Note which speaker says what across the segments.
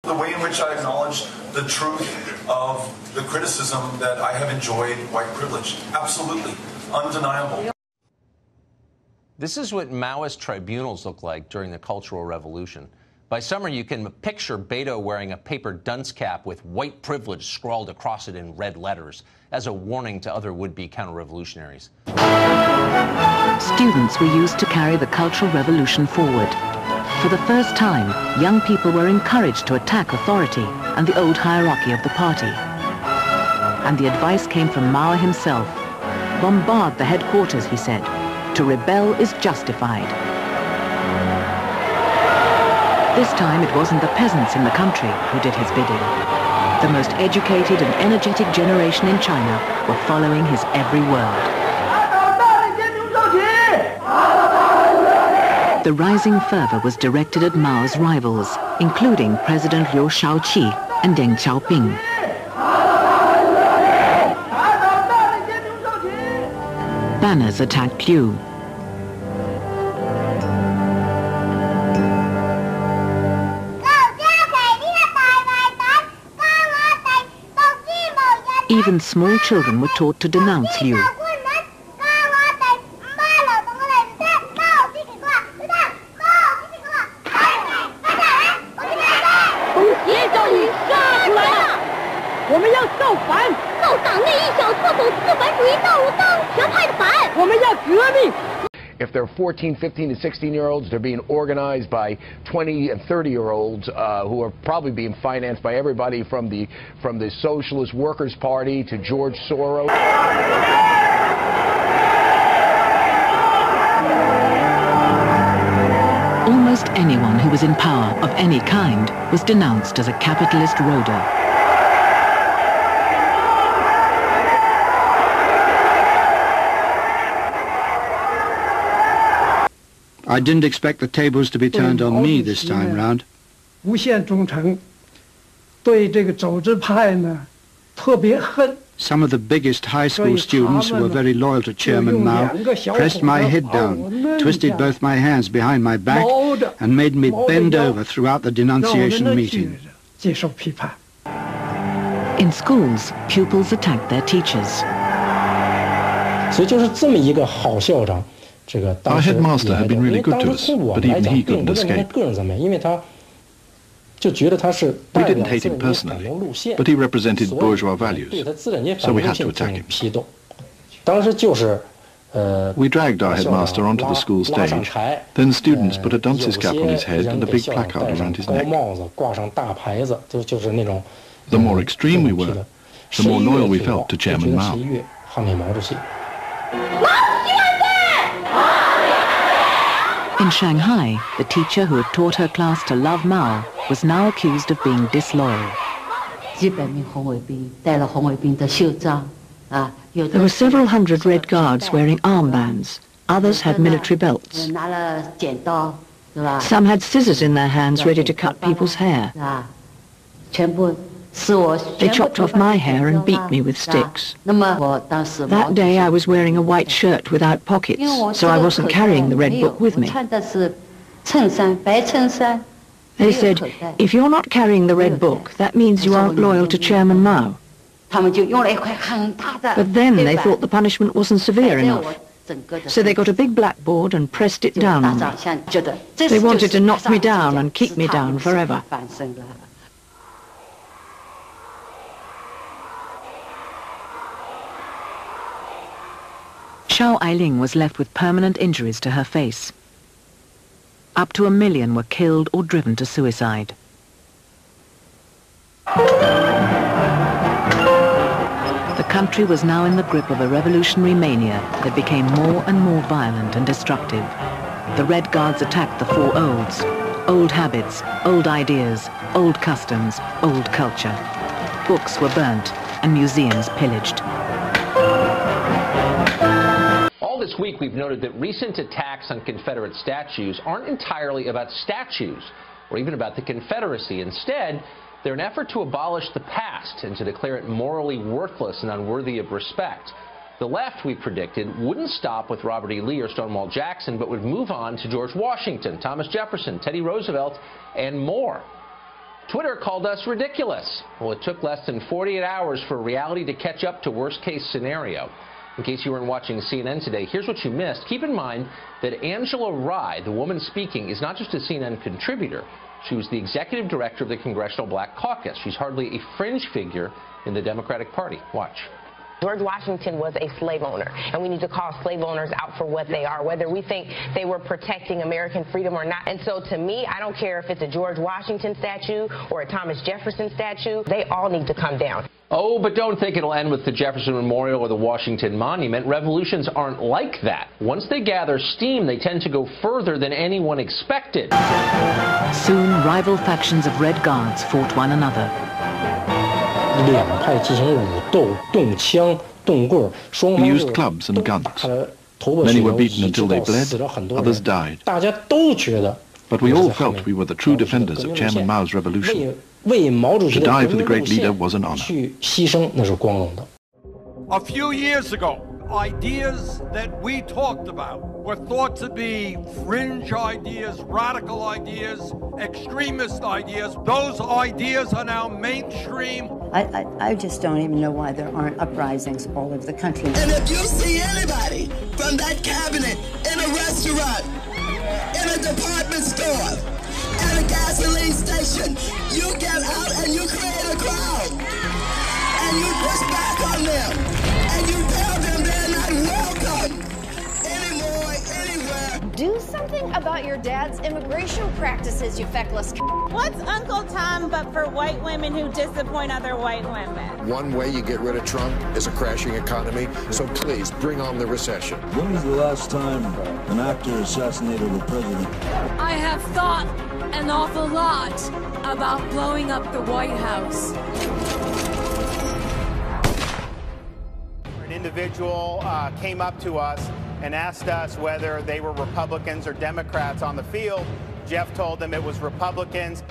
Speaker 1: The way in which I acknowledge the truth of the criticism that I have enjoyed white privilege. Absolutely. Undeniable.
Speaker 2: This is what Maoist tribunals look like during the Cultural Revolution. By summer, you can picture Beto wearing a paper dunce cap with white privilege scrawled across it in red letters as a warning to other would-be counter-revolutionaries.
Speaker 3: Students were used to carry the Cultural Revolution forward. For the first time, young people were encouraged to attack authority and the old hierarchy of the party. And the advice came from Mao himself. Bombard the headquarters, he said. To rebel is justified. This time it wasn't the peasants in the country who did his bidding. The most educated and energetic generation in China were following his every word. The rising fervor was directed at Mao's rivals, including President Liu Shaoqi and Deng Xiaoping. Banners attacked Liu. Even small children were taught to denounce Liu.
Speaker 4: If they're 14, 15, and 16-year-olds, they're being organized by 20 and 30-year-olds who are probably being financed by everybody from the Socialist Workers' Party to George Soros.
Speaker 3: Almost anyone who was in power of any kind was denounced as a capitalist roader.
Speaker 5: I didn't expect the tables to be turned on me this time round. Some of the biggest high school students who were very loyal to Chairman Mao pressed my head down, twisted both my hands behind my back, and made me bend over throughout the denunciation meeting.
Speaker 3: In schools, pupils attacked their teachers.
Speaker 6: Our headmaster had been really good to us, but even he couldn't escape. We didn't hate him personally, but he represented bourgeois values, so we had to attack him. We dragged our headmaster onto the school stage, then students put a dunce's cap on his head and a big placard around his neck. The more extreme we were, the more loyal we felt to Chairman Mao.
Speaker 3: In Shanghai, the teacher who had taught her class to love Mao was now accused of being disloyal. There were several hundred Red Guards wearing armbands. Others had military belts. Some had scissors in their hands ready to cut people's hair. They chopped off my hair and beat me with sticks. That day I was wearing a white shirt without pockets, so I wasn't carrying the red book with me. They said, if you're not carrying the red book, that means you aren't loyal to Chairman Mao. But then they thought the punishment wasn't severe enough. So they got a big blackboard and pressed it down on me. They wanted to knock me down and keep me down forever. Xiao Ailing was left with permanent injuries to her face. Up to 1 million were killed or driven to suicide. The country was now in the grip of a revolutionary mania that became more and more violent and destructive. The Red Guards attacked the four olds: old habits, old ideas, old customs, old culture. Books were burnt and museums pillaged.
Speaker 2: This week, we've noted that recent attacks on Confederate statues aren't entirely about statues or even about the Confederacy. Instead, they're an effort to abolish the past and to declare it morally worthless and unworthy of respect. The left, we predicted, wouldn't stop with Robert E. Lee or Stonewall Jackson, but would move on to George Washington, Thomas Jefferson, Teddy Roosevelt, and more. Twitter called us ridiculous. Well, it took less than 48 hours for reality to catch up to worst-case scenario. In case you weren't watching CNN today, here's what you missed. Keep in mind that Angela Rye, the woman speaking, is not just a CNN contributor. She was the executive director of the Congressional Black Caucus. She's hardly a fringe figure in the Democratic Party. Watch.
Speaker 7: George Washington was a slave owner, and we need to call slave owners out for what they are, whether we think they were protecting American freedom or not. And so to me, I don't care if it's a George Washington statue or a Thomas Jefferson statue, they all need to come down.
Speaker 2: Oh, but don't think it'll end with the Jefferson Memorial or the Washington Monument. Revolutions aren't like that. Once they gather steam, they tend to go further than anyone expected.
Speaker 3: Soon, rival factions of Red Guards fought one another.
Speaker 6: We used clubs and guns. Many were beaten until they bled, others died. But we all felt we were the true defenders of Chairman Mao's revolution. To die for the great leader was an honor.
Speaker 8: A few years ago, ideas that we talked about were thought to be fringe ideas, radical ideas, extremist ideas. Those ideas are now mainstream.
Speaker 9: I just don't even know why there aren't uprisings all over the country.
Speaker 10: And if you see anybody from that cabinet in a restaurant, in a department store, at a gasoline station, you get out and you create a crowd. And you push back on them. And you tell them they're not welcome anymore, anywhere.
Speaker 11: Do something about your dad's immigration practices, you feckless.
Speaker 12: What's Uncle Tom but for white women who disappoint other white women?
Speaker 13: One way you get rid of Trump is a crashing economy, so please bring on the recession.
Speaker 14: When was the last time an actor assassinated a president?
Speaker 15: I have thought an awful lot about blowing up the White House.
Speaker 16: An individual came up to us and asked us whether they were Republicans or Democrats on the field. Jeff told them it was Republicans.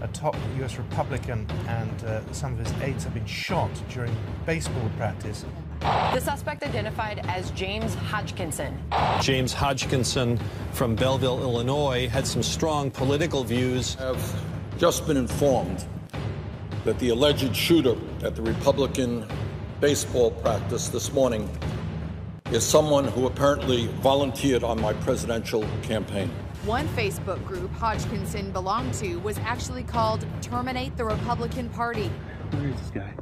Speaker 17: A top U.S. Republican and some of his aides have been shot during baseball practice.
Speaker 18: The suspect identified as James Hodgkinson.
Speaker 19: James Hodgkinson from Belleville, Illinois, had some strong political views.
Speaker 20: I've just been informed that the alleged shooter at the Republican baseball practice this morning is someone who apparently volunteered on my presidential campaign.
Speaker 21: One Facebook group Hodgkinson belonged to was actually called Terminate the Republican Party.
Speaker 14: Where is this guy?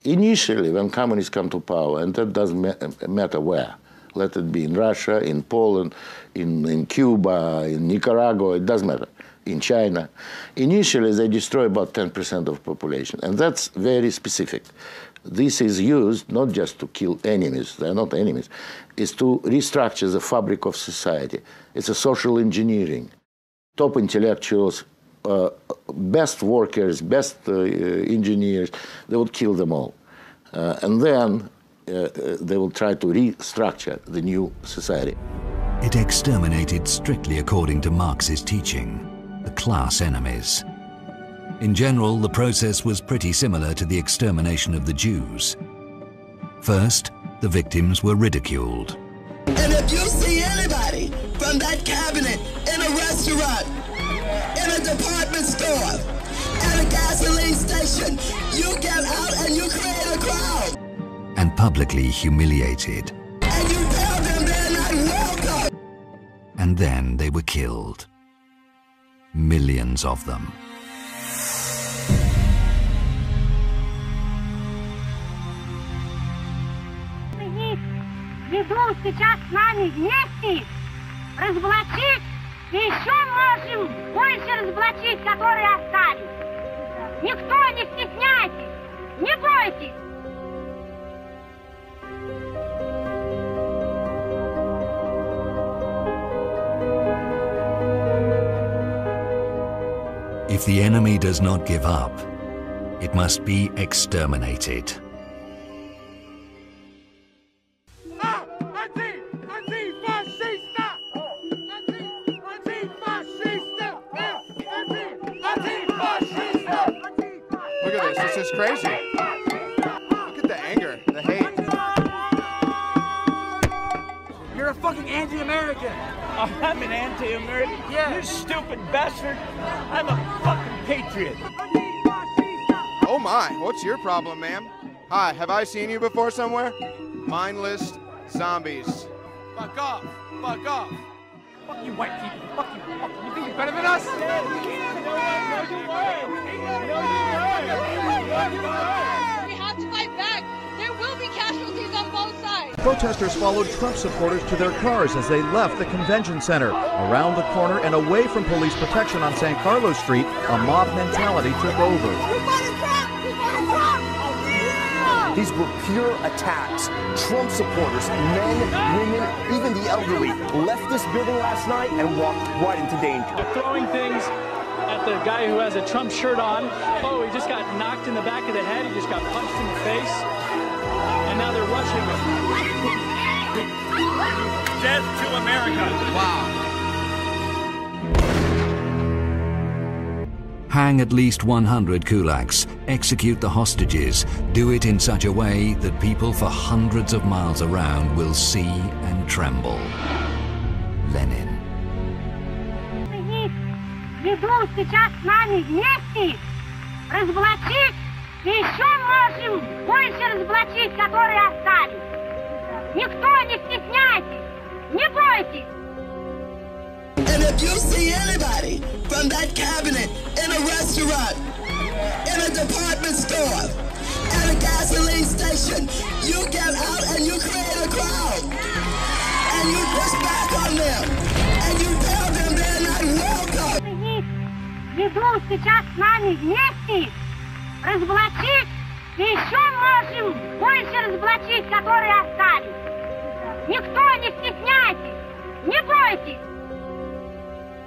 Speaker 22: Initially, when communists come to power, and that doesn't matter where, let it be in Russia, in Poland, in Cuba, in Nicaragua, it doesn't matter, in China, initially they destroy about 10% of the population, and that's very specific. This is used not just to kill enemies, they're not enemies, it's to restructure the fabric of society. It's a social engineering. Top intellectuals, best workers, best engineers, they would kill them all. And then they will try to restructure the new society.
Speaker 23: It exterminated strictly according to Marx's teaching, the class enemies. In general, the process was pretty similar to the extermination of the Jews. First, the victims were ridiculed.
Speaker 10: And if you see anybody from that cabinet in a restaurant, in a department store, at a gasoline station, you get out and you create a crowd.
Speaker 23: And publicly humiliated.
Speaker 10: And you tell them they're not welcome.
Speaker 23: And then they were killed. Millions of them.
Speaker 24: Ведут сейчас с нами вместе разоблачить и еще можем больше разоблачить, которые остались. Никто не стесняйтесь, не бойтесь.
Speaker 23: If the enemy does not give up, it must be exterminated.
Speaker 16: Look at this, this is crazy. Look at the anger, the hate. You're a
Speaker 1: fucking anti-American.
Speaker 4: Oh, I'm an anti-American? Yeah. You stupid bastard. I'm a fucking patriot.
Speaker 5: Oh my, what's your problem, ma'am? Hi, have I seen you before somewhere? Mindless zombies. Fuck off, fuck off.
Speaker 1: Fuck you white people, fuck you. You think you're better than us?
Speaker 7: We have to fight back. There will be casualties on both sides.
Speaker 25: Protesters followed Trump supporters to their cars as they left the convention center. Around the corner and away from police protection on San Carlos Street, a mob mentality took over.
Speaker 26: These were pure attacks. Trump supporters, men, women, even the elderly, left this building last night and walked right into danger.
Speaker 27: They're throwing things at the guy who has a Trump shirt on. Oh, he just got knocked in the back of the head. He just got punched in the face. And now they're rushing him.
Speaker 4: Death to America.
Speaker 27: Wow.
Speaker 23: Hang at least 100 kulaks, execute the hostages, do it in such a way that people for hundreds of miles around will see and tremble. Lenin.
Speaker 24: Ведут сейчас с нами вместе разоблачить и еще можем больше разоблачить, которые остались. Никто не стесняйтесь, не бойтесь.
Speaker 10: And if you see anybody from that cabinet in a restaurant, in a department store, at a gasoline station, you get out and you create a crowd. And you push back on them. And you tell them they're not welcome.
Speaker 24: Ведут сейчас с нами вместе разоблачить и еще можем больше разоблачить, которые остались. Никто не стесняйтесь, не бойтесь.